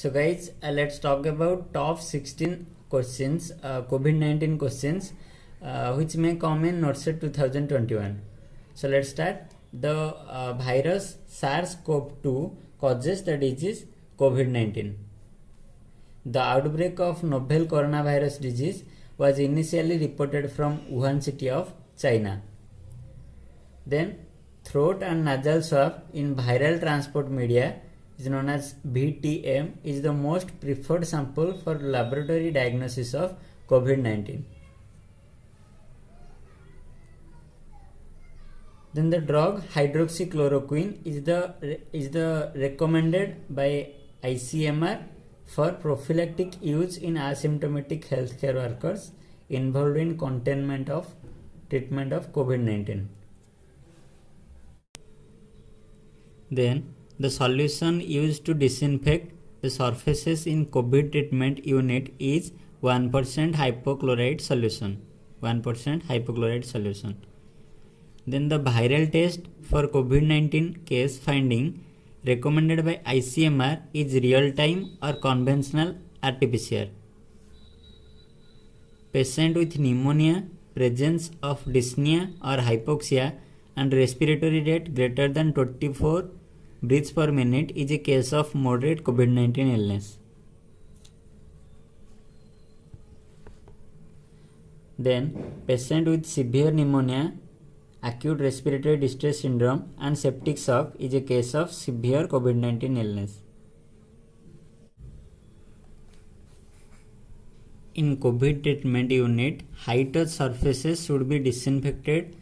So guys, let's talk about top 16 questions, COVID-19 questions, which may come in NOTSET 2021. So let's start. The virus SARS-CoV-2 causes the disease COVID-19. The outbreak of novel coronavirus disease was initially reported from Wuhan city of China. Then throat and nasal swab in viral transport media is known as VTM is the most preferred sample for laboratory diagnosis of COVID-19. Then the drug hydroxychloroquine is the recommended by ICMR for prophylactic use in asymptomatic healthcare workers involved in treatment of COVID-19. Then the solution used to disinfect the surfaces in COVID treatment unit is 1% hypochlorite solution. 1% hypochlorite solution. Then the viral test for COVID-19 case finding recommended by ICMR is real-time or conventional RT-PCR. Patient with pneumonia, presence of dyspnea or hypoxia and respiratory rate greater than 24 breaths per minute is a case of moderate COVID-19 illness. Then patient with severe pneumonia, acute respiratory distress syndrome and septic shock is a case of severe COVID-19 illness. In COVID treatment unit, high-touch surfaces should be disinfected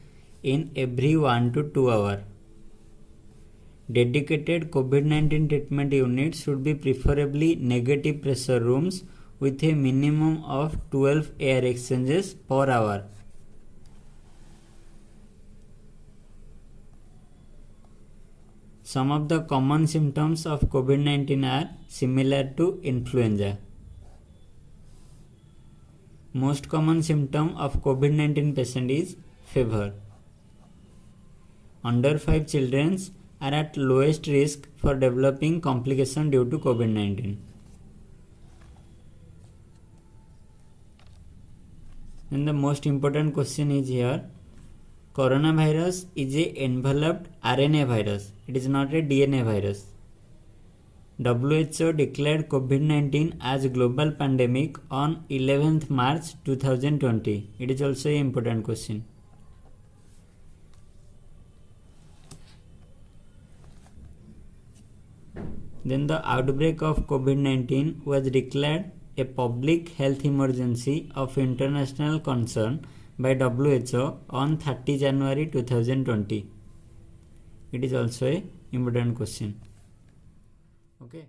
in every 1 to 2 hours. Dedicated COVID-19 treatment units should be preferably negative pressure rooms with a minimum of 12 air exchanges per hour. Some of the common symptoms of COVID-19 are similar to influenza. Most common symptom of COVID-19 patient is fever. Under 5 children are at lowest risk for developing complication due to COVID-19. And the most important question is here, coronavirus is a enveloped RNA virus. It is not a DNA virus. WHO declared COVID-19 as a global pandemic on 11th March 2020. It is also an important question. Then the outbreak of COVID-19 was declared a public health emergency of international concern by WHO on 30 January 2020. It is also an important question. Okay.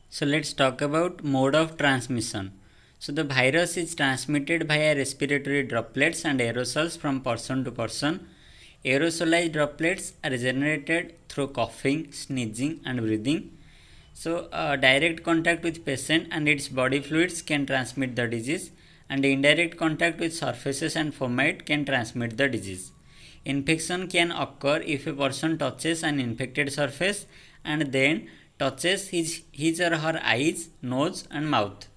So let's talk about mode of transmission. So the virus is transmitted via respiratory droplets and aerosols from person to person. Aerosolized droplets are generated through coughing, sneezing and breathing. So direct contact with patient and its body fluids can transmit the disease, and indirect contact with surfaces and fomite can transmit the disease. Infection can occur if a person touches an infected surface and then touches his or her eyes, nose and mouth.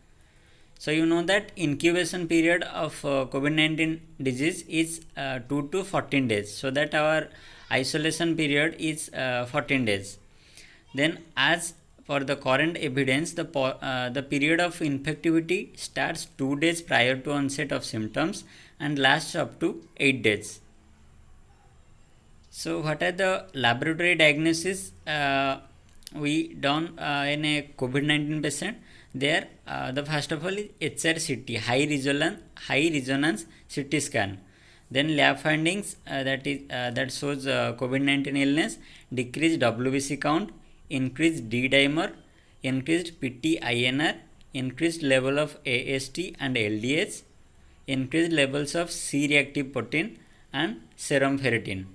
So you know that incubation period of COVID-19 disease is 2 to 14 days. So that our isolation period is 14 days. Then as for the current evidence, the period of infectivity starts 2 days prior to onset of symptoms and lasts up to 8 days. So what are the laboratory diagnosis we done in a COVID-19 patient? There the first of all is HRCT, high resonance CT scan. Then lab findings that shows COVID-19 illness, decreased WBC count, increased D dimer, increased PT-INR, increased level of AST and LDH, increased levels of C-reactive protein and serum ferritin.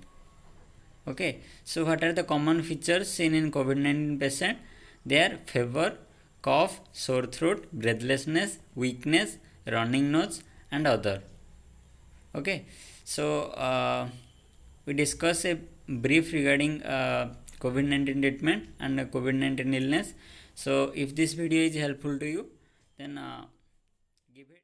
Okay, so what are the common features seen in COVID-19 patient? They are fever, cough, sore throat, breathlessness, weakness, running nose and other. Okay, so we discuss a brief regarding COVID-19 treatment and COVID-19 illness. So if this video is helpful to you, then give it